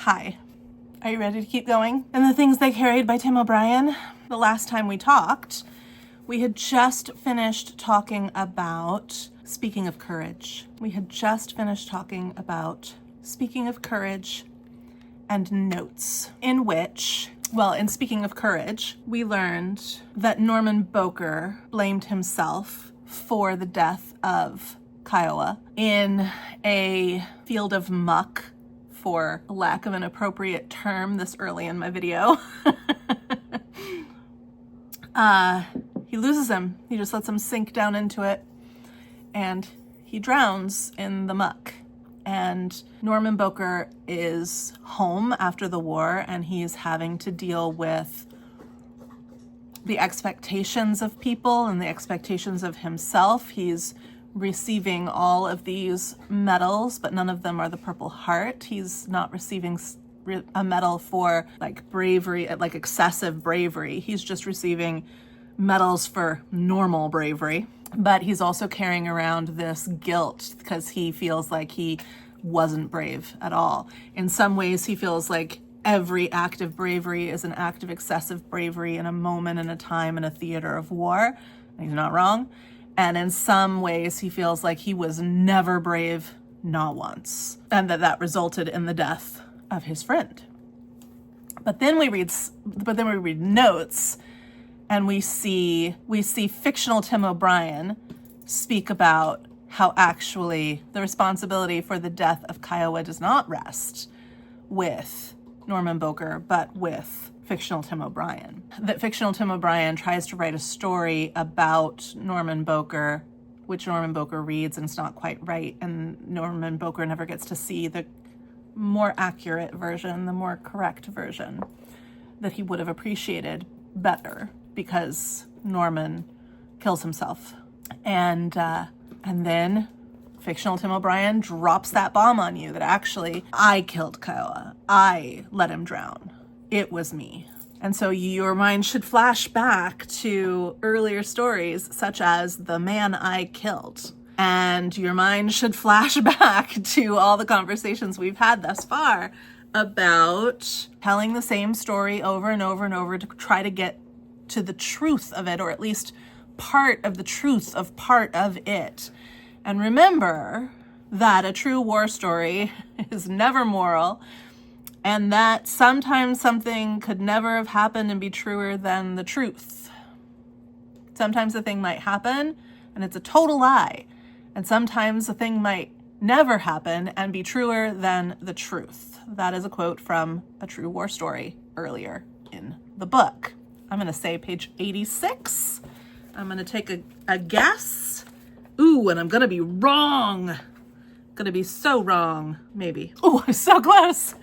Hi. Are you ready to keep going? And the things they carried by Tim O'Brien. The last time we talked, we had just finished talking about speaking of courage. Speaking of courage and notes, in which, in speaking of courage, we learned that Norman Boker blamed himself for the death of Kiowa in a field of muck, for lack of an appropriate term this early in my video. He loses him. He just lets him sink down into it, and he drowns in the muck. And Norman Boker is home after the war, and he's having to deal with the expectations of people and the expectations of himself. He's receiving all of these medals, but none of them are the Purple Heart. He's not receiving a medal for bravery, excessive bravery. He's just receiving medals for normal bravery. But he's also carrying around this guilt because he feels like he wasn't brave at all. In some ways, he feels like every act of bravery is an act of excessive bravery in a moment, in a time, in a theater of war. And he's not wrong. And in some ways, he feels like he was never brave, not once. And that resulted in the death of his friend. But then we read notes, and we see fictional Tim O'Brien speak about how actually the responsibility for the death of Kiowa does not rest with Norman Boker, but with fictional Tim O'Brien. That fictional Tim O'Brien tries to write a story about Norman Boker, which Norman Boker reads, and it's not quite right, and Norman Boker never gets to see the more accurate version, the more correct version that he would have appreciated better, because Norman kills himself. And then fictional Tim O'Brien drops that bomb on you that actually, I killed Kiowa. I let him drown. It was me. And so your mind should flash back to earlier stories, such as The Man I Killed. And your mind should flash back to all the conversations we've had thus far about telling the same story over and over and over to try to get to the truth of it, or at least part of the truth of part of it. And remember that a true war story is never moral, and that sometimes something could never have happened and be truer than the truth. Sometimes a thing might happen and it's a total lie, and sometimes a thing might never happen and be truer than the truth. That is a quote from A True War Story earlier in the book. I'm going to say page 86. I'm going to take a guess. Ooh, and I'm going to be wrong. Going to be so wrong, maybe. Oh, I'm so close.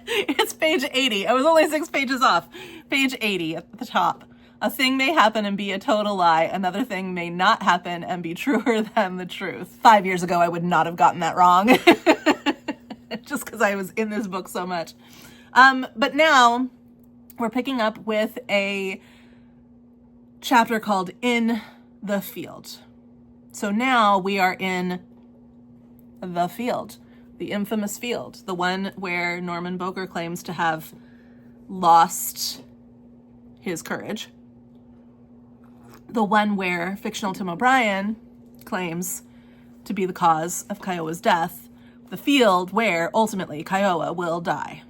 It's page 80. I was only 6 pages off. Page 80 at the top. A thing may happen and be a total lie. Another thing may not happen and be truer than the truth. 5 years ago, I would not have gotten that wrong. Just because I was in this book so much. But now we're picking up with a chapter called In the Field. So now we are in the field, the infamous field, the one where Norman Boker claims to have lost his courage, the one where fictional Tim O'Brien claims to be the cause of Kiowa's death, the field where ultimately Kiowa will die.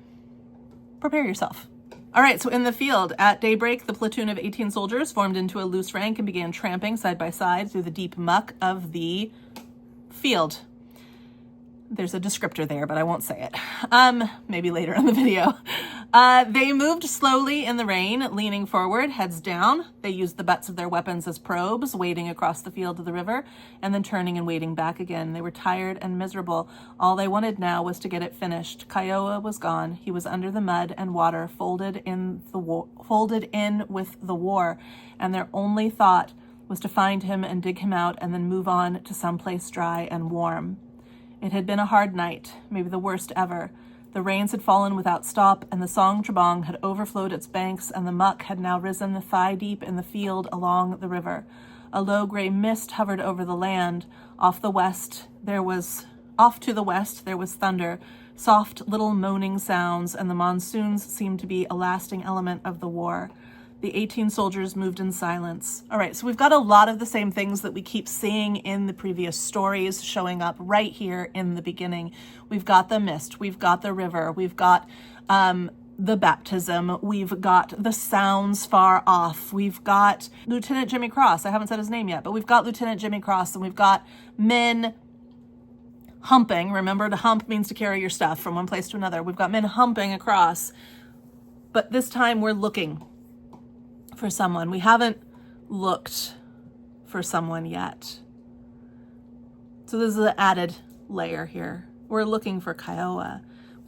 Prepare yourself. All right, so in the field, at daybreak, the platoon of 18 soldiers formed into a loose rank and began tramping side by side through the deep muck of the field. There's a descriptor there, but I won't say it. Maybe later in the video. They moved slowly in the rain, leaning forward, heads down. They used the butts of their weapons as probes, wading across the field to the river, and then turning and wading back again. They were tired and miserable. All they wanted now was to get it finished. Kiowa was gone. He was under the mud and water, folded in with the war, and their only thought was to find him and dig him out and then move on to someplace dry and warm. It had been a hard night, maybe the worst ever. The rains had fallen without stop, and the Song Trebong had overflowed its banks, and the muck had now risen thigh-deep in the field along the river. A low gray mist hovered over the land. Off to the west there was thunder. soft little moaning sounds, and the monsoons seemed to be a lasting element of the war. The 18 soldiers moved in silence. All right, so we've got a lot of the same things that we keep seeing in the previous stories showing up right here in the beginning. We've got the mist, we've got the river, we've got the baptism, we've got the sounds far off, we've got Lieutenant Jimmy Cross. I haven't said his name yet, but we've got Lieutenant Jimmy Cross, and we've got men humping. Remember, to hump means to carry your stuff from one place to another. We've got men humping across, but this time we're looking for someone. We haven't looked for someone yet. So this is an added layer here. We're looking for Kiowa.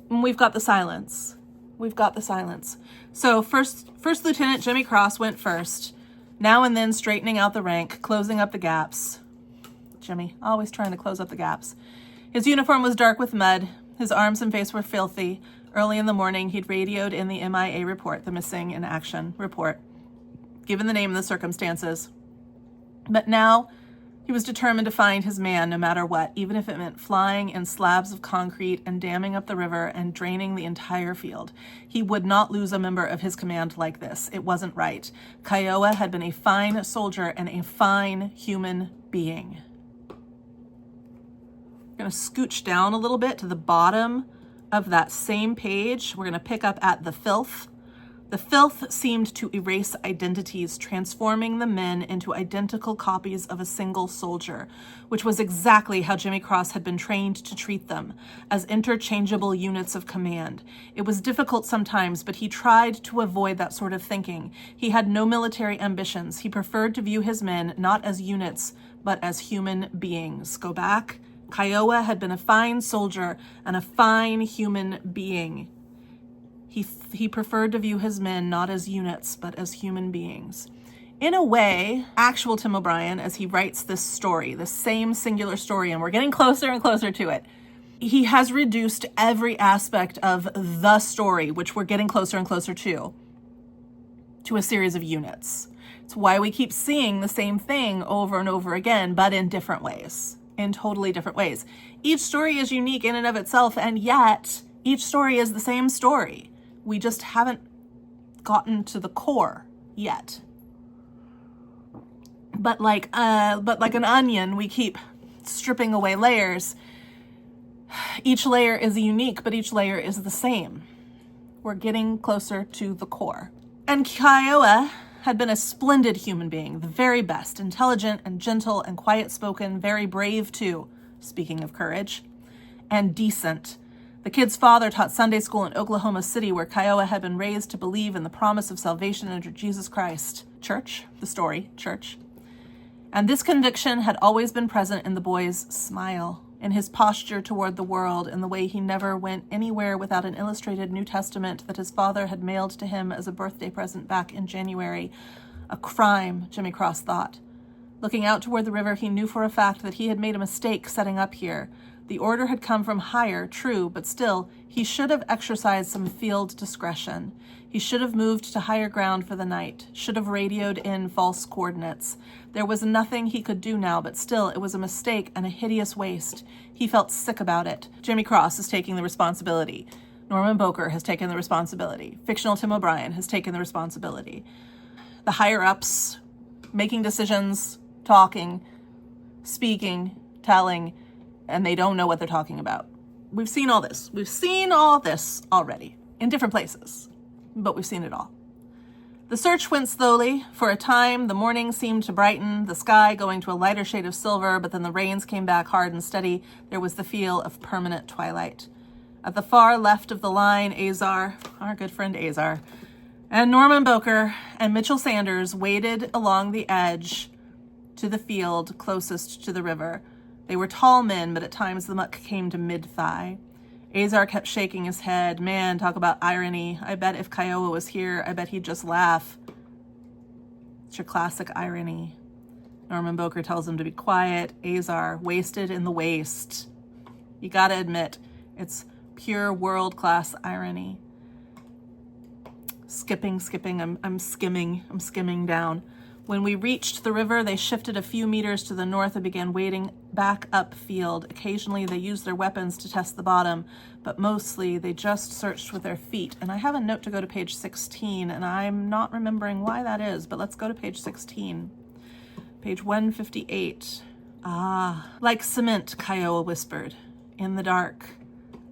And we've got the silence. We've got the silence. So first Lieutenant Jimmy Cross went first, now and then straightening out the rank, closing up the gaps. Jimmy, always trying to close up the gaps. His uniform was dark with mud. His arms and face were filthy. Early in the morning, he'd radioed in the MIA report, the Missing in Action report, given the name and the circumstances. But now he was determined to find his man no matter what, even if it meant flying in slabs of concrete and damming up the river and draining the entire field. He would not lose a member of his command like this. It wasn't right. Kiowa had been a fine soldier and a fine human being. We're going to scooch down a little bit to the bottom of that same page. We're going to pick up at the filth. The filth seemed to erase identities, transforming the men into identical copies of a single soldier, which was exactly how Jimmy Cross had been trained to treat them, as interchangeable units of command. It was difficult sometimes, but he tried to avoid that sort of thinking. He had no military ambitions. He preferred to view his men not as units, but as human beings. Go back. Kiowa had been a fine soldier and a fine human being. He preferred to view his men not as units, but as human beings. In a way, actual Tim O'Brien, as he writes this story, the same singular story, and we're getting closer and closer to it, he has reduced every aspect of the story, which we're getting closer and closer to a series of units. It's why we keep seeing the same thing over and over again, but in different ways, in totally different ways. Each story is unique in and of itself, and yet each story is the same story. We just haven't gotten to the core yet. But like an onion, we keep stripping away layers. Each layer is unique, but each layer is the same. We're getting closer to the core. And Kiowa had been a splendid human being, the very best, intelligent and gentle and quiet-spoken, very brave too, speaking of courage, and decent. The kid's father taught Sunday school in Oklahoma City, where Kiowa had been raised to believe in the promise of salvation under Jesus Christ. Church, the story, church. And this conviction had always been present in the boy's smile, in his posture toward the world, in the way he never went anywhere without an illustrated New Testament that his father had mailed to him as a birthday present back in January. A crime, Jimmy Cross thought. Looking out toward the river, he knew for a fact that he had made a mistake setting up here. The order had come from higher, true, but still, he should have exercised some field discretion. He should have moved to higher ground for the night, should have radioed in false coordinates. There was nothing he could do now, but still, it was a mistake and a hideous waste. He felt sick about it. Jimmy Cross is taking the responsibility. Norman Boker has taken the responsibility. Fictional Tim O'Brien has taken the responsibility. The higher-ups, making decisions, talking, speaking, telling, and they don't know what they're talking about. We've seen all this. We've seen all this already in different places, but we've seen it all. The search went slowly. For a time, the morning seemed to brighten, the sky going to a lighter shade of silver, but then the rains came back hard and steady. There was the feel of permanent twilight. At the far left of the line, Azar, our good friend Azar, and Norman Boker and Mitchell Sanders waded along the edge to the field closest to the river. They were tall men, but at times the muck came to mid-thigh. Azar kept shaking his head. Man, talk about irony. I bet if Kiowa was here, I bet he'd just laugh. It's your classic irony. Norman Boker tells him to be quiet. Azar, wasted in the waste. You gotta admit, it's pure world-class irony. Skipping, I'm skimming down. When we reached the river, they shifted a few meters to the north and began wading back upfield. Occasionally, they used their weapons to test the bottom, but mostly they just searched with their feet. And I have a note to go to page 16, and I'm not remembering why that is, but let's go to page 16. Page 158. Ah, like cement, Kiowa whispered. In the dark.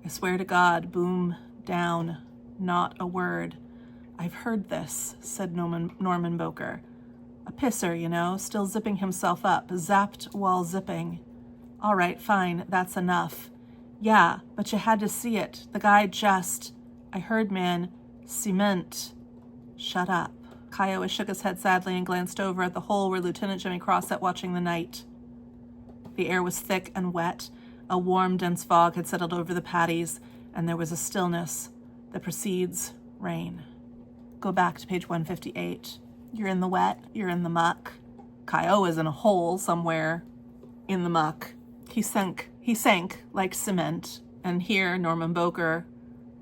I swear to God, boom, down, not a word. I've heard this, said Norman Boker. A pisser, you know, still zipping himself up, zapped while zipping. All right, fine, that's enough. Yeah, but you had to see it. The guy just, I heard, man, cement. Shut up. Kiowa shook his head sadly and glanced over at the hole where Lieutenant Jimmy Cross sat watching the night. The air was thick and wet. A warm, dense fog had settled over the paddies, and there was a stillness that precedes rain. Go back to page 158. You're in the wet, you're in the muck. Kiowa's in a hole somewhere in the muck. He sank like cement. And here Norman Boker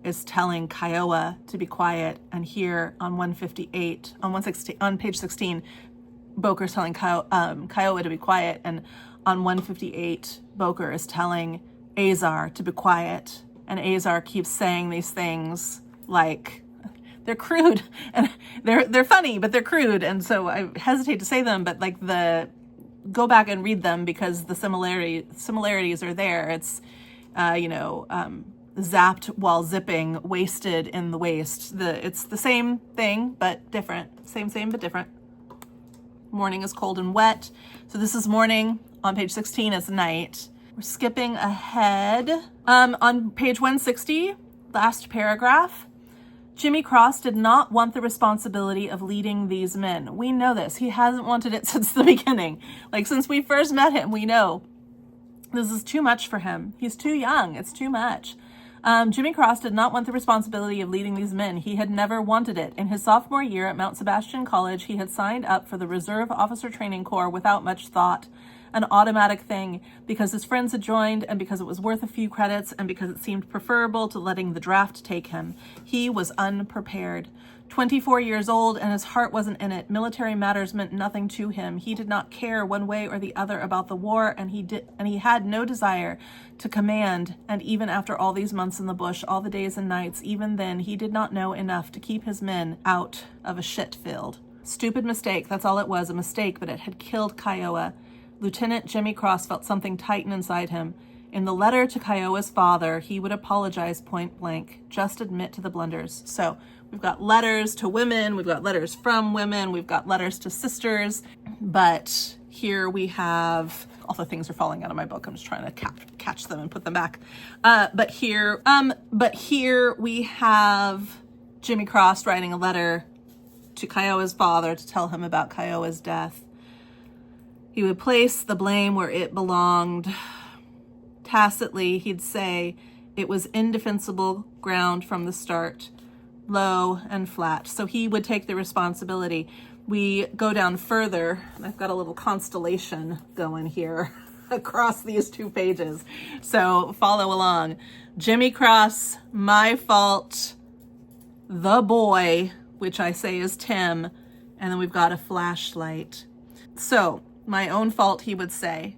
is telling Kiowa to be quiet. And here on 158, on page 16, Boker's telling Kiowa to be quiet. And on 158, Boker is telling Azar to be quiet. And Azar keeps saying these things like, they're crude and they're funny, but they're crude. And so I hesitate to say them, but like go back and read them because the similarities are there. It's, zapped while zipping, wasted in the waste. It's the same thing, but different. Same, but different. Morning is cold and wet. So this is morning. On page 16 is night. We're skipping ahead. On page 160, last paragraph, Jimmy Cross did not want the responsibility of leading these men. We know this. He hasn't wanted it since the beginning. Like, since we first met him, we know this is too much for him. He's too young. It's too much. Jimmy Cross did not want the responsibility of leading these men. He had never wanted it. In his sophomore year at Mount Sebastian College, he had signed up for the Reserve Officer Training Corps without much thought. An automatic thing, because his friends had joined and because it was worth a few credits and because it seemed preferable to letting the draft take him. He was unprepared. 24 years old and his heart wasn't in it. Military matters meant nothing to him. He did not care one way or the other about the war, and he had no desire to command. And even after all these months in the bush, all the days and nights, even then he did not know enough to keep his men out of a shit field. Stupid mistake, that's all it was, a mistake, but it had killed Kiowa. Lieutenant Jimmy Cross felt something tighten inside him. In the letter to Kiowa's father, he would apologize point blank, just admit to the blunders. So we've got letters to women, we've got letters from women, we've got letters to sisters, but here we have, all the things are falling out of my book. I'm just trying to catch them and put them back. But here we have Jimmy Cross writing a letter to Kiowa's father to tell him about Kiowa's death. He would place the blame where it belonged. Tacitly, he'd say it was indefensible ground from the start, low and flat. So he would take the responsibility. We go down further. I've got a little constellation going here across these two pages. So follow along. Jimmy Cross, my fault, the boy, which I say is Tim, and then we've got a flashlight. So, my own fault, he would say.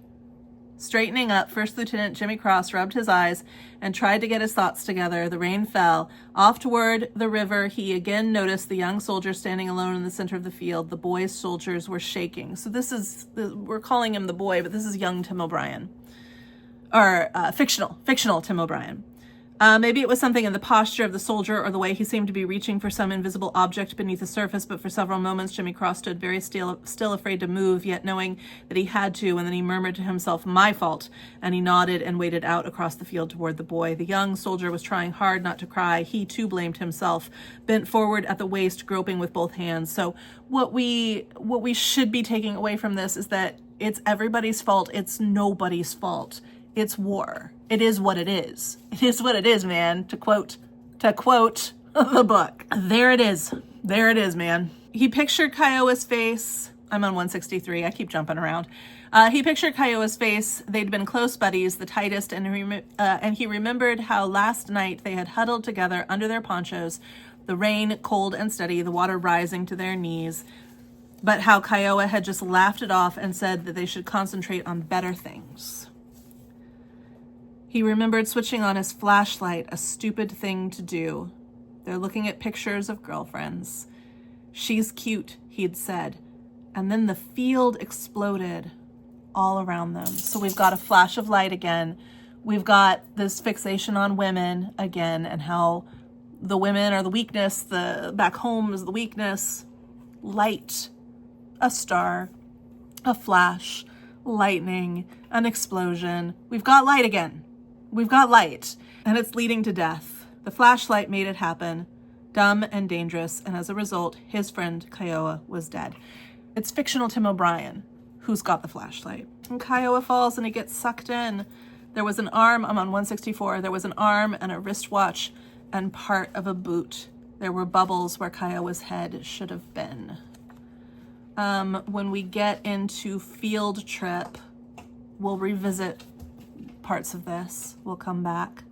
Straightening up, First Lieutenant Jimmy Cross rubbed his eyes and tried to get his thoughts together. The rain fell. Off toward the river, he again noticed the young soldier standing alone in the center of the field. The boy's soldiers were shaking. So we're calling him the boy, but this is young Tim O'Brien. Or fictional Tim O'Brien. Maybe it was something in the posture of the soldier or the way he seemed to be reaching for some invisible object beneath the surface, but for several moments Jimmy Cross stood very still afraid to move, yet knowing that he had to, and then he murmured to himself, "My fault," and he nodded and waded out across the field toward the boy. The young soldier was trying hard not to cry. He too blamed himself, bent forward at the waist, groping with both hands. So what we should be taking away from this is that it's everybody's fault. It's nobody's fault. It's war. It is what it is. It is what it is, man. To quote the book. There it is. There it is, man. He pictured Kiowa's face. I'm on 163. I keep jumping around. He pictured Kiowa's face. They'd been close buddies, the tightest, and he remembered how last night they had huddled together under their ponchos, the rain cold and steady, the water rising to their knees. but how Kiowa had just laughed it off and said that they should concentrate on better things. He remembered switching on his flashlight, a stupid thing to do. They're looking at pictures of girlfriends. She's cute, he'd said. And then the field exploded all around them. So we've got a flash of light again. We've got this fixation on women again, and how the women are the weakness, the back home is the weakness. Light, a star, a flash, lightning, an explosion. We've got light again. We've got light, and it's leading to death. The flashlight made it happen, dumb and dangerous, and as a result, his friend Kiowa was dead. It's fictional Tim O'Brien who's got the flashlight. And Kiowa falls and he gets sucked in. There was an arm, I'm on 164, there was an arm and a wristwatch and part of a boot. There were bubbles where Kiowa's head should have been. When we get into Field Trip, we'll revisit parts of this. We'll come back.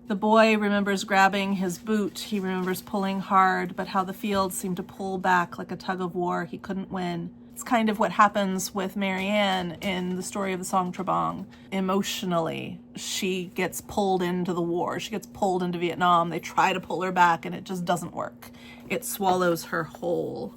The boy remembers grabbing his boot. He remembers pulling hard, but how the field seemed to pull back like a tug of war. He couldn't win. It's kind of what happens with Marianne in the story of the Song Trebong. Emotionally, she gets pulled into the war. She gets pulled into Vietnam. They try to pull her back, and it just doesn't work. It swallows her whole.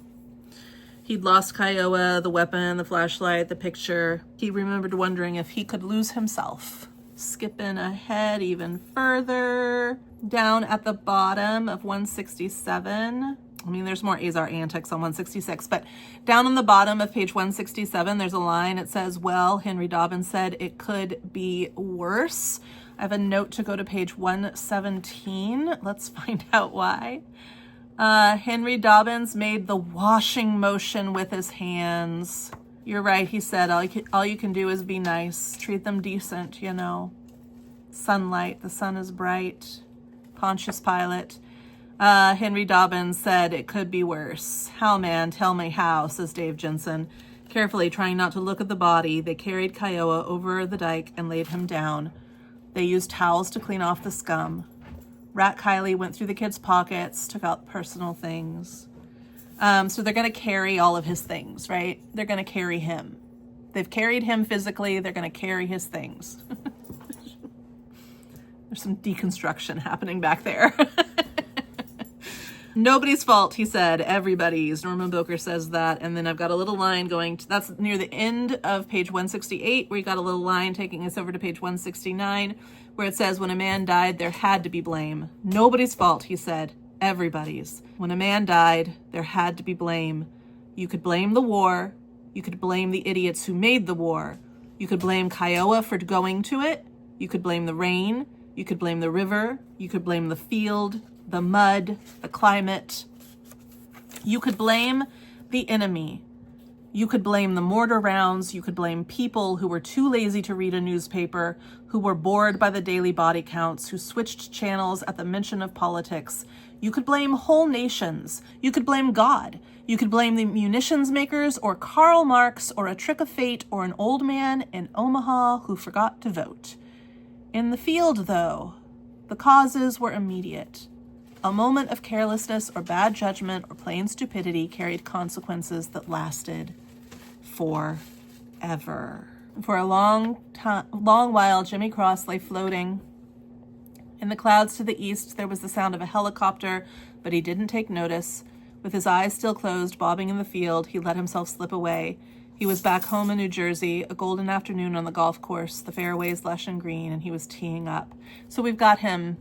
He'd lost Kiowa, the weapon, the flashlight, the picture. He remembered wondering if he could lose himself. Skipping ahead even further, down at the bottom of 167. I mean, there's more Azar antics on 166, but down on the bottom of page 167, there's a line. It says, well, Henry Dobbins said it could be worse. I have a note to go to page 117. Let's find out why. Henry Dobbins made the washing motion with his hands. You're right, he said, all you can do is be nice. Treat them decent, you know. Sunlight, the sun is bright. Pontius Pilate. Henry Dobbins said it could be worse. How, man, tell me how, says Dave Jensen. Carefully, trying not to look at the body, they carried Kiowa over the dike and laid him down. They used towels to clean off the scum. Rat Kiley went through the kid's pockets, took out personal things. So they're going to carry all of his things, right? They're going to carry him. They've carried him physically. They're going to carry his things. There's some deconstruction happening back there. Nobody's fault, he said. Everybody's. Norman Boker says that. And then I've got a little line going to, that's near the end of page 168, where you got a little line taking us over to page 169, where it says, when a man died, there had to be blame. Nobody's fault, he said. Everybody's. When a man died, there had to be blame. You could blame the war. You could blame the idiots who made the war. You could blame Kiowa for going to it. You could blame the rain. You could blame the river. You could blame the field, the mud, the climate. You could blame the enemy. You could blame the mortar rounds. You could blame people who were too lazy to read a newspaper, who were bored by the daily body counts, who switched channels at the mention of politics. You could blame whole nations. You could blame God. You could blame the munitions makers or Karl Marx or a trick of fate or an old man in Omaha who forgot to vote. In the field, though, the causes were immediate. A moment of carelessness or bad judgment or plain stupidity carried consequences that lasted forever. For a long while, Jimmy Cross lay floating. In the clouds to the east, there was the sound of a helicopter, but he didn't take notice. With his eyes still closed, bobbing in the field, he let himself slip away. He was back home in New Jersey, a golden afternoon on the golf course, the fairways lush and green, and he was teeing up. So we've got him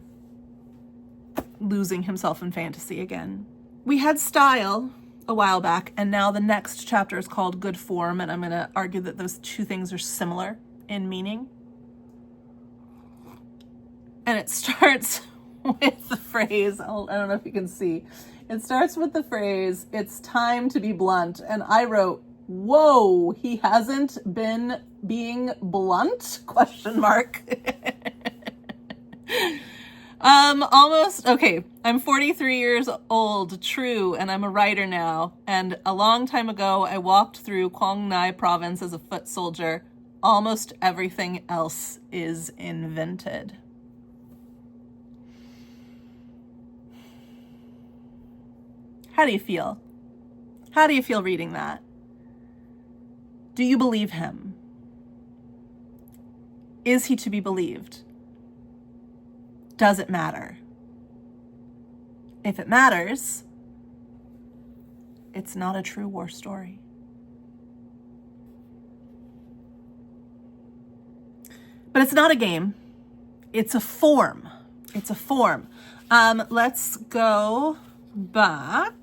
losing himself in fantasy again. We had style a while back, and now the next chapter is called Good Form, and I'm going to argue that those two things are similar in meaning. And it starts with the phrase, I don't know if you can see, it starts with the phrase, it's time to be blunt, and I wrote, whoa, he hasn't been being blunt? Question mark. Almost, okay, I'm 43 years old, true, and I'm a writer now, and a long time ago, I walked through Quang Ngai province as a foot soldier. Almost everything else is invented. How do you feel? How do you feel reading that? Do you believe him? Is he to be believed? Does it matter? If it matters, it's not a true war story. But it's not a game. It's a form. It's a form. Let's go back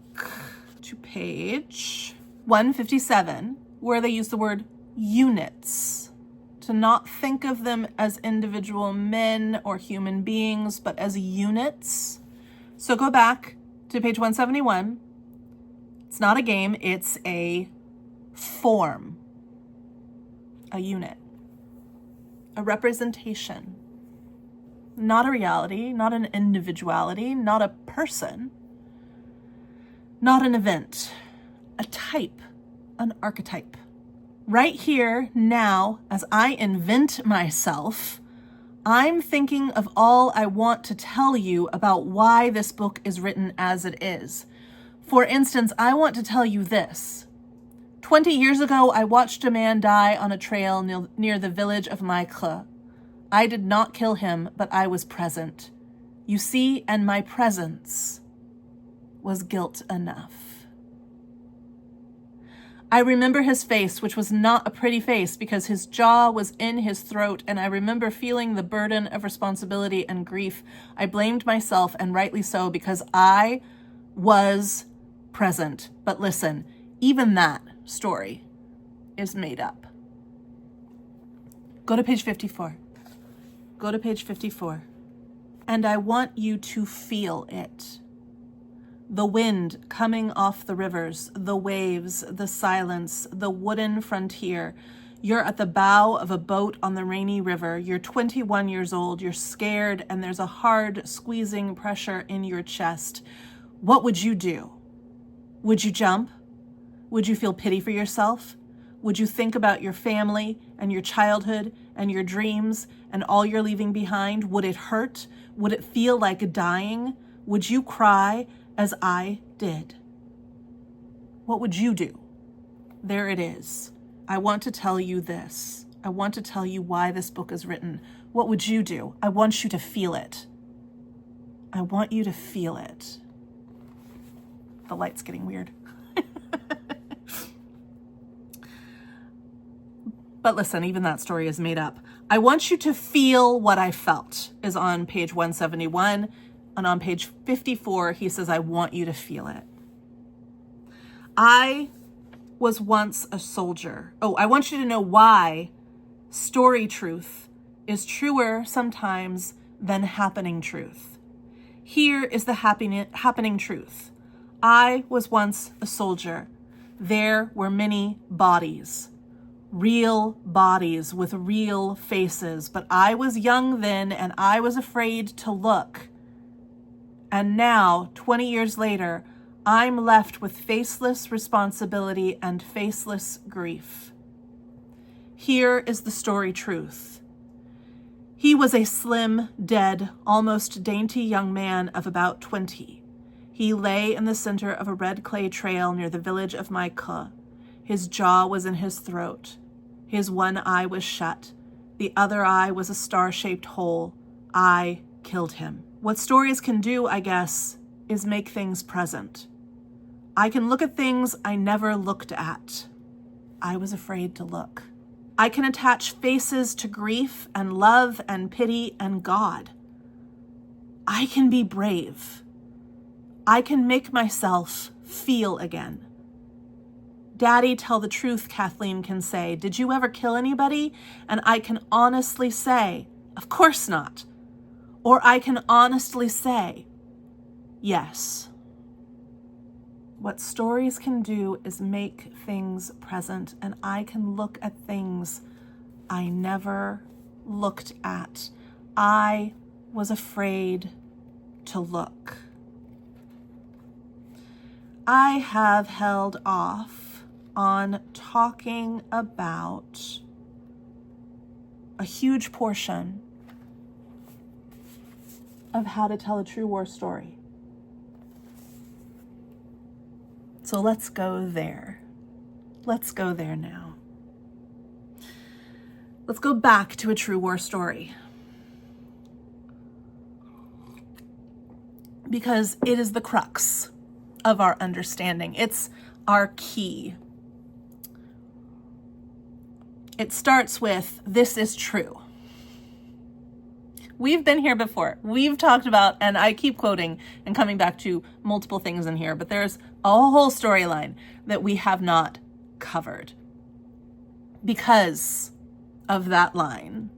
to page 157, where they use the word units, to not think of them as individual men or human beings, but as units. So go back to page 171. It's not a game, it's a form, a unit, a representation, not a reality, not an individuality, not a person, not an event, a type, an archetype. Right here, now, as I invent myself, I'm thinking of all I want to tell you about why this book is written as it is. For instance, I want to tell you this. 20 years ago, I watched a man die on a trail near the village of Maikhe. I did not kill him, but I was present. You see, and my presence was guilt enough. I remember his face, which was not a pretty face because his jaw was in his throat, and I remember feeling the burden of responsibility and grief. I blamed myself, and rightly so, because I was present. But listen, even that story is made up. Go to page 54. Go to page 54. And I want you to feel it. The wind coming off the rivers, the waves, the silence, the wooden frontier. You're at the bow of a boat on the rainy river. You're 21 years old. You're scared, and there's a hard squeezing pressure in your chest. What would you do? Would you jump? Would you feel pity for yourself? Would you think about your family and your childhood and your dreams and all you're leaving behind? Would it hurt? Would it feel like dying? Would you cry as I did? What would you do? There it is. I want to tell you this. I want to tell you why this book is written. What would you do? I want you to feel it. I want you to feel it. The light's getting weird. But listen, even that story is made up. I want you to feel what I felt is on page 171. And on page 54, he says, I want you to feel it. I was once a soldier. Oh, I want you to know why story truth is truer sometimes than happening truth. Here is the happening truth. I was once a soldier. There were many bodies. Real bodies with real faces, but I was young then and I was afraid to look. And now, 20 years later, I'm left with faceless responsibility and faceless grief. Here is the story truth. He was a slim, dead, almost dainty young man of about 20. He lay in the center of a red clay trail near the village of Maikhe. His jaw was in his throat. His one eye was shut. The other eye was a star-shaped hole. I killed him. What stories can do, I guess, is make things present. I can look at things I never looked at. I was afraid to look. I can attach faces to grief and love and pity and God. I can be brave. I can make myself feel again. Daddy, tell the truth, Kathleen can say. Did you ever kill anybody? And I can honestly say, of course not. Or I can honestly say, yes. What stories can do is make things present, and I can look at things I never looked at. I was afraid to look. I have held off on talking about a huge portion of how to tell a true war story. So let's go there. Let's go there now. Let's go back to a true war story. Because it is the crux of our understanding. It's our key. It starts with, this is true. We've been here before. We've talked about, and I keep quoting and coming back to multiple things in here, but there's a whole storyline that we have not covered because of that line,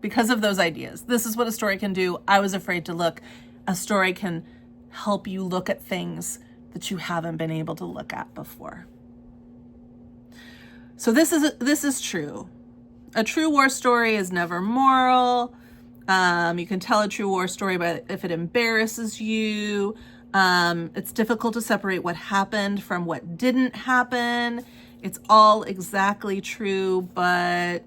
because of those ideas. This is what a story can do. I was afraid to look. A story can help you look at things that you haven't been able to look at before. So this is true. A true war story is never moral. You can tell a true war story by if it embarrasses you. It's difficult to separate what happened from what didn't happen. It's all exactly true, but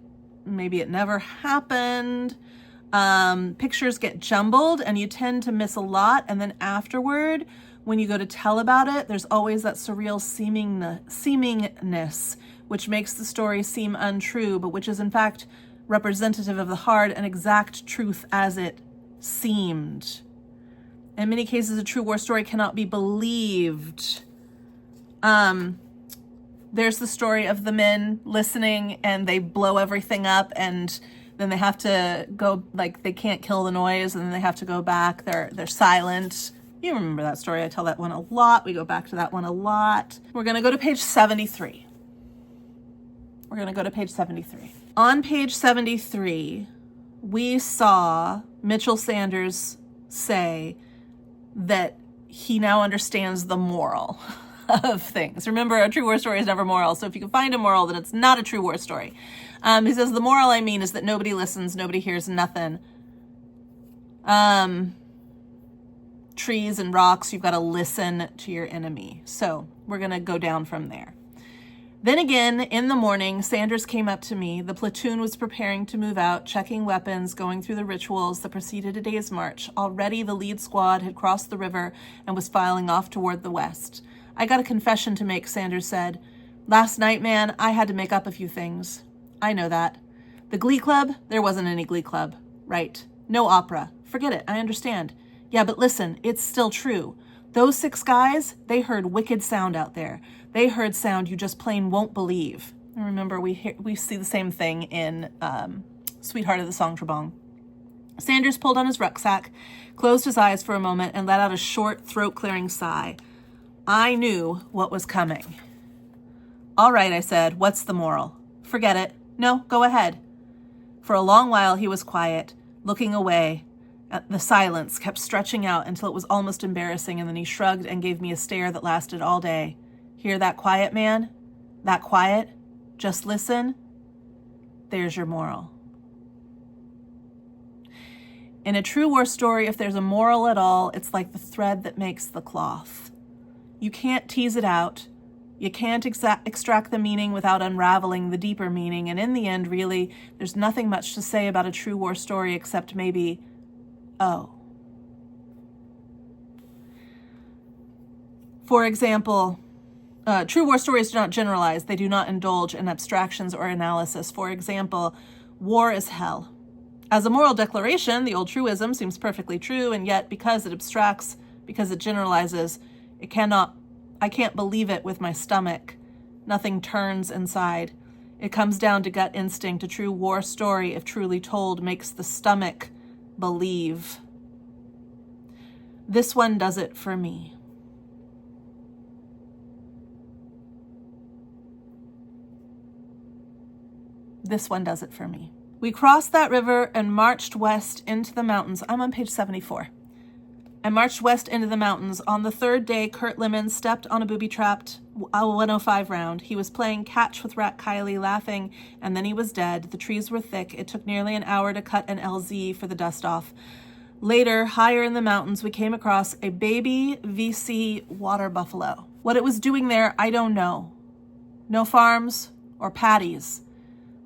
maybe it never happened. Pictures get jumbled and you tend to miss a lot. And then afterward, when you go to tell about it, there's always that surreal seemingness, which makes the story seem untrue, but which is in fact representative of the hard and exact truth as it seemed. In many cases, a true war story cannot be believed. There's the story of the men listening and they blow everything up and then they have to go, like, they can't kill the noise and then they have to go back. They're silent. You remember that story. I tell that one a lot. We go back to that one a lot. We're going to go to page 73. We're going to go to page 73. On page 73, we saw Mitchell Sanders say that he now understands the moral of things. Remember, a true war story is never moral. So if you can find a moral, then it's not a true war story. He says, the moral I mean is that nobody listens, nobody hears nothing. Trees and rocks, you've got to listen to your enemy. So we're going to go down from there. Then again, in the morning, Sanders came up to me. The platoon was preparing to move out, checking weapons, going through the rituals that preceded a day's march. Already the lead squad had crossed the river and was filing off toward the west. I got a confession to make, Sanders said. Last night, man, I had to make up a few things. I know that. The Glee Club? There wasn't any Glee Club. Right. No opera. Forget it. I understand. Yeah, but listen, it's still true. Those 6 guys, they heard wicked sound out there. They heard sound you just plain won't believe. And remember, we see the same thing in Sweetheart of the Song Trebong. Sanders pulled on his rucksack, closed his eyes for a moment, and let out a short, throat-clearing sigh. I knew what was coming. All right, I said, what's the moral? Forget it. No, go ahead. For a long while, he was quiet, looking away. The silence kept stretching out until it was almost embarrassing, and then he shrugged and gave me a stare that lasted all day. Hear that quiet, man? That quiet? Just listen. There's your moral. In a true war story, if there's a moral at all, it's like the thread that makes the cloth. You can't tease it out. You can't extract the meaning without unraveling the deeper meaning. And in the end, really, there's nothing much to say about a true war story except maybe, oh. For example, true war stories do not generalize. They do not indulge in abstractions or analysis. For example, war is hell. As a moral declaration, the old truism seems perfectly true, and yet because it abstracts, because it generalizes, I can't believe it with my stomach. Nothing turns inside. It comes down to gut instinct. A true war story, if truly told, makes the stomach believe. This one does it for me. This one does it for me. We crossed that river and marched west into the mountains. I'm on page 74. I marched west into the mountains. On the 3rd day, Kurt Lemon stepped on a booby-trapped 105 round. He was playing catch with Rat Kiley, laughing, and then he was dead. The trees were thick. It took nearly an hour to cut an LZ for the dust-off. Later, higher in the mountains, we came across a baby VC water buffalo. What it was doing there, I don't know. No farms or paddies.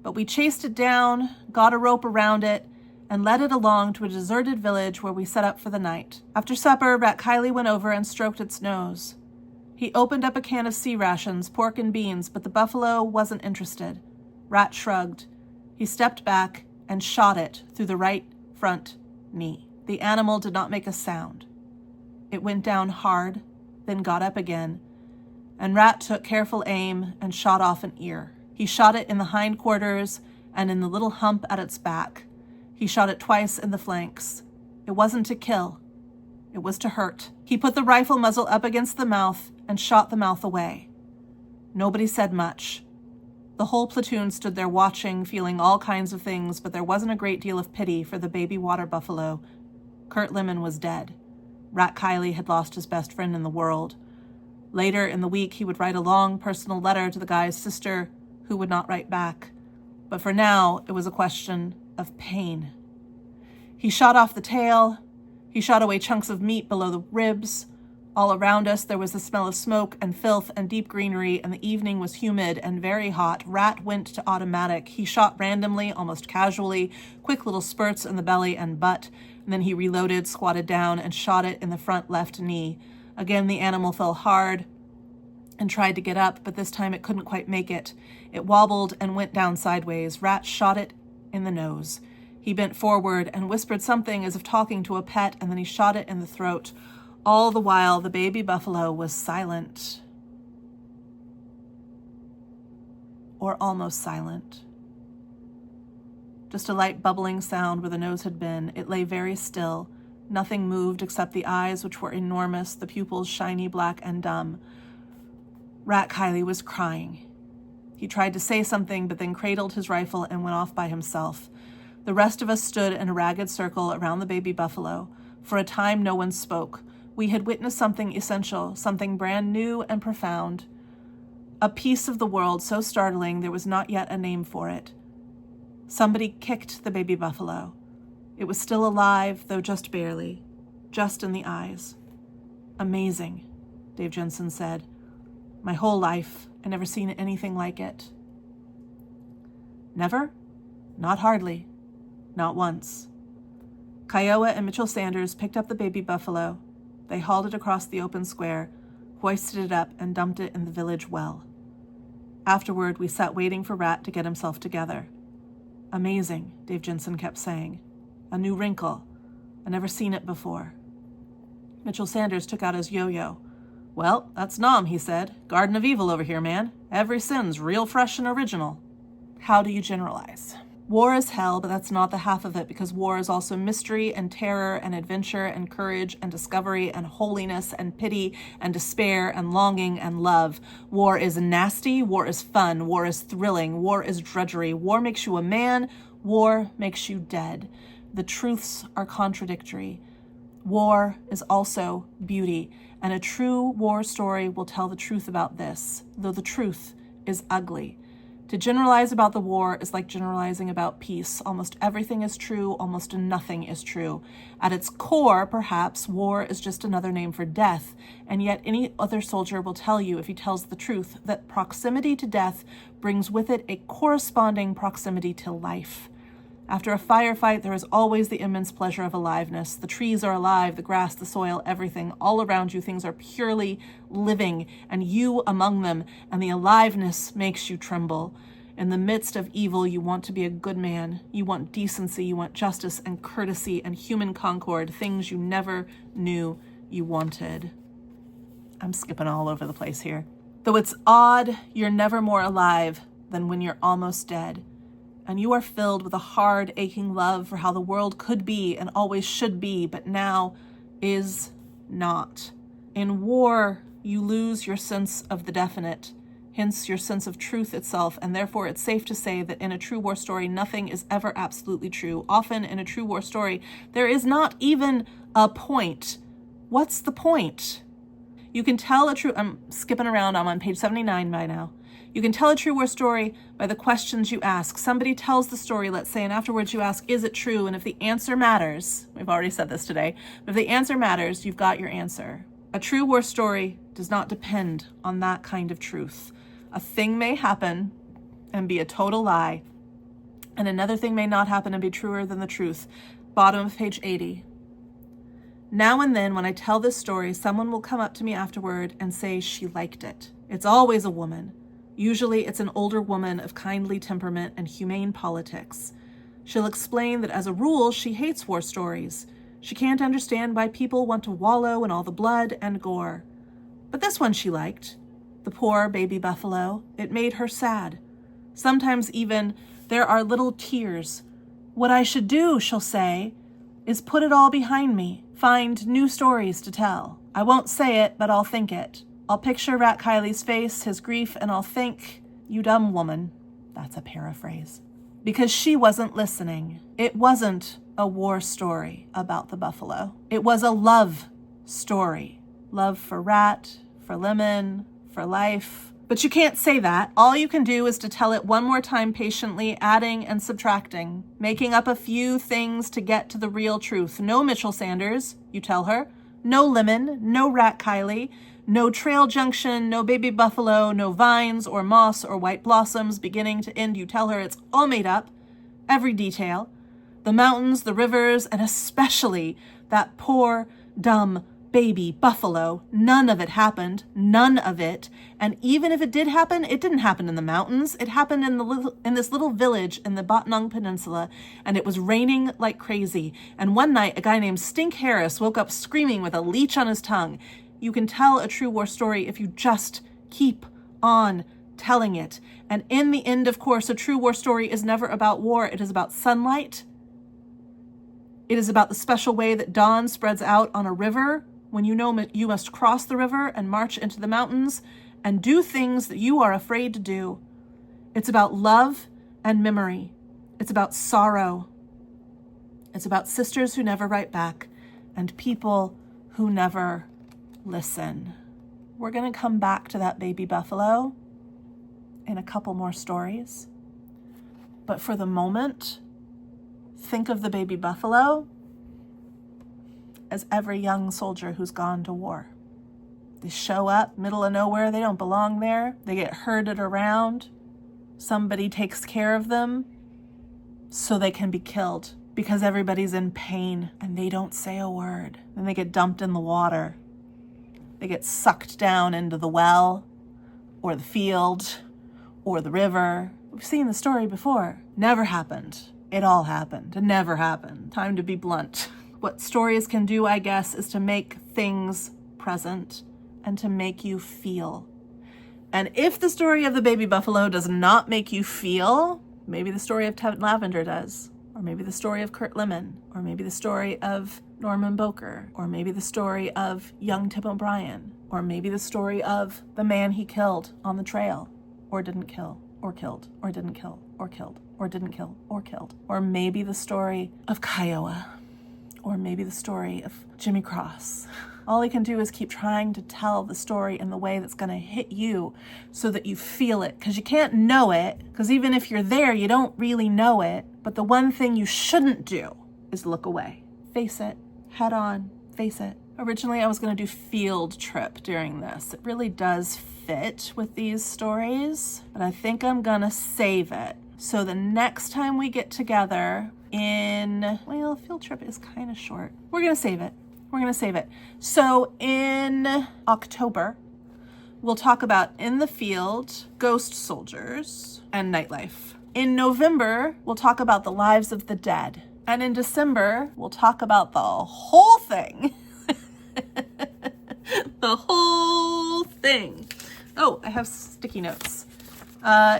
But we chased it down, got a rope around it, and led it along to a deserted village where we set up for the night. After supper, Rat Kiley went over and stroked its nose. He opened up a can of sea rations, pork and beans, but the buffalo wasn't interested. Rat shrugged. He stepped back and shot it through the right front knee. The animal did not make a sound. It went down hard, then got up again, and Rat took careful aim and shot off an ear. He shot it in the hindquarters and in the little hump at its back. He shot it twice in the flanks. It wasn't to kill. It was to hurt. He put the rifle muzzle up against the mouth and shot the mouth away. Nobody said much. The whole platoon stood there watching, feeling all kinds of things, but there wasn't a great deal of pity for the baby water buffalo. Kurt Lemon was dead. Rat Kiley had lost his best friend in the world. Later in the week, he would write a long personal letter to the guy's sister, who would not write back. But for now, it was a question of pain. He shot off the tail. He shot away chunks of meat below the ribs. All around us, there was the smell of smoke and filth and deep greenery, and the evening was humid and very hot. Rat went to automatic. He shot randomly, almost casually, quick little spurts in the belly and butt, and then he reloaded, squatted down, and shot it in the front left knee. Again, the animal fell hard and tried to get up, but this time it couldn't quite make it. It wobbled and went down sideways. Rat shot it in the nose. He bent forward and whispered something as if talking to a pet, and then he shot it in the throat. All the while, the baby buffalo was silent. Or almost silent. Just a light bubbling sound where the nose had been. It lay very still. Nothing moved except the eyes, which were enormous, the pupils shiny, black, and dumb. Rat Kiley was crying. He tried to say something, but then cradled his rifle and went off by himself. The rest of us stood in a ragged circle around the baby buffalo. For a time, no one spoke. We had witnessed something essential, something brand new and profound. A piece of the world so startling there was not yet a name for it. Somebody kicked the baby buffalo. It was still alive, though just barely, just in the eyes. Amazing, Dave Jensen said. My whole life, I never seen anything like it. Never? Not hardly. Not once. Kiowa and Mitchell Sanders picked up the baby buffalo. They hauled it across the open square, hoisted it up, and dumped it in the village well. Afterward, we sat waiting for Rat to get himself together. Amazing, Dave Jensen kept saying. A new wrinkle. I never seen it before. Mitchell Sanders took out his yo-yo. Well, that's Nom, he said. Garden of Evil over here, man. Every sin's real fresh and original. How do you generalize? War is hell, but that's not the half of it, because war is also mystery and terror and adventure and courage and discovery and holiness and pity and despair and longing and love. War is nasty. War is fun. War is thrilling. War is drudgery. War makes you a man. War makes you dead. The truths are contradictory. War is also beauty, and a true war story will tell the truth about this, though the truth is ugly. To generalize about the war is like generalizing about peace. Almost everything is true, almost nothing is true. At its core, perhaps, war is just another name for death, and yet any other soldier will tell you, if he tells the truth, that proximity to death brings with it a corresponding proximity to life. After a firefight, there is always the immense pleasure of aliveness. The trees are alive, the grass, the soil, everything. All around you, things are purely living, and you among them, and the aliveness makes you tremble. In the midst of evil, you want to be a good man. You want decency, you want justice and courtesy and human concord, things you never knew you wanted. I'm skipping all over the place here. Though it's odd, you're never more alive than when you're almost dead. And you are filled with a hard, aching love for how the world could be and always should be, but now is not. In war, you lose your sense of the definite, hence your sense of truth itself, and therefore it's safe to say that in a true war story, nothing is ever absolutely true. Often in a true war story, there is not even a point. What's the point? You can tell a true... I'm skipping around. I'm on page 79 by now. You can tell a true war story by the questions you ask. Somebody tells the story, let's say, and afterwards you ask, is it true? And if the answer matters, we've already said this today, but if the answer matters, you've got your answer. A true war story does not depend on that kind of truth. A thing may happen and be a total lie, and another thing may not happen and be truer than the truth. Bottom of page 80. Now and then when I tell this story, someone will come up to me afterward and say she liked it. It's always a woman. Usually it's an older woman of kindly temperament and humane politics. She'll explain that as a rule, she hates war stories. She can't understand why people want to wallow in all the blood and gore. But this one she liked. The poor baby buffalo. It made her sad. Sometimes even there are little tears. What I should do, she'll say, is put it all behind me, find new stories to tell. I won't say it, but I'll think it. I'll picture Rat Kiley's face, his grief, and I'll think, you dumb woman. That's a paraphrase. Because she wasn't listening. It wasn't a war story about the buffalo. It was a love story. Love for Rat, for Lemon, for life. But you can't say that. All you can do is to tell it one more time patiently, adding and subtracting, making up a few things to get to the real truth. No Mitchell Sanders, you tell her. No Lemon, no Rat Kiley, no Trail Junction, no baby buffalo, no vines or moss or white blossoms beginning to end. You tell her it's all made up, every detail. The mountains, the rivers, and especially that poor, dumb baby buffalo. None of it happened. None of it. And even if it did happen, it didn't happen in the mountains. It happened in this little village in the Batnang Peninsula, and it was raining like crazy. And one night, a guy named Stink Harris woke up screaming with a leech on his tongue. You can tell a true war story if you just keep on telling it. And in the end, of course, a true war story is never about war. It is about sunlight. It is about the special way that dawn spreads out on a river when you know you must cross the river and march into the mountains and do things that you are afraid to do. It's about love and memory. It's about sorrow. It's about sisters who never write back and people who never listen. We're going to come back to that baby buffalo in a couple more stories. But for the moment, think of the baby buffalo as every young soldier who's gone to war. They show up, middle of nowhere, they don't belong there. They get herded around. Somebody takes care of them so they can be killed because everybody's in pain and they don't say a word. Then they get dumped in the water. They get sucked down into the well or the field or the river. We've seen the story before. Never happened. It all happened. It never happened. Time to be blunt. What stories can do, I guess, is to make things present and to make you feel. And if the story of the baby buffalo does not make you feel, maybe the story of Ted Lavender does, or maybe the story of Kurt Lemon, or maybe the story of Norman Boker, or maybe the story of young Tim O'Brien, or maybe the story of the man he killed on the trail, or didn't kill, or killed, or didn't kill, or killed, or didn't kill, or killed. Or maybe the story of Kiowa, or maybe the story of Jimmy Cross. All he can do is keep trying to tell the story in the way that's going to hit you so that you feel it. Because you can't know it, because even if you're there, you don't really know it. But the one thing you shouldn't do is look away. Face it, head on, face it. Originally, I was going to do field trip during this. It really does fit with these stories, but I think I'm going to save it. So the next time we get together well, field trip is kind of short. We're going to save it. We're going to save it. So in October, we'll talk about in the field, ghost soldiers, and nightlife. In November, we'll talk about the lives of the dead. And in December, we'll talk about the whole thing. The whole thing. Oh, I have sticky notes.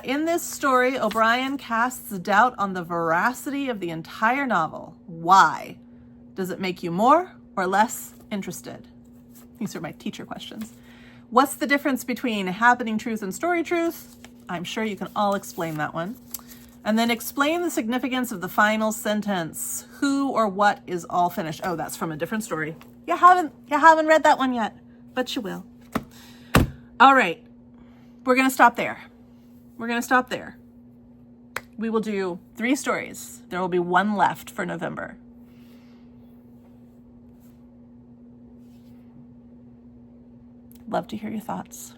In this story, O'Brien casts doubt on the veracity of the entire novel. Why? Does it make you more or less interested? These are my teacher questions. What's the difference between happening truth and story truth? I'm sure you can all explain that one. And then explain the significance of the final sentence. Who or what is all finished? Oh, that's from a different story. You haven't read that one yet, but you will. All right, we're gonna stop there. We will do 3 stories. There will be 1 left for November. Love to hear your thoughts.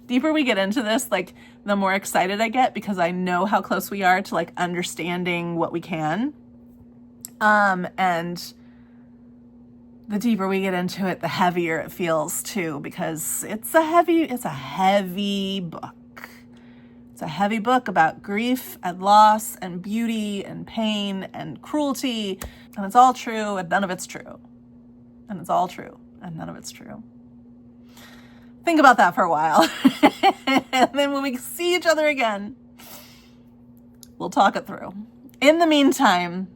Deeper we get into this, the more excited I get because I know how close we are to understanding what we can. And the deeper we get into it, the heavier it feels too, because it's a heavy book. It's a heavy book about grief and loss and beauty and pain and cruelty. And it's all true and none of it's true. And it's all true and none of it's true. Think about that for a while. And then when we see each other again, we'll talk it through. In the meantime,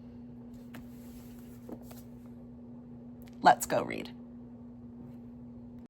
let's go read.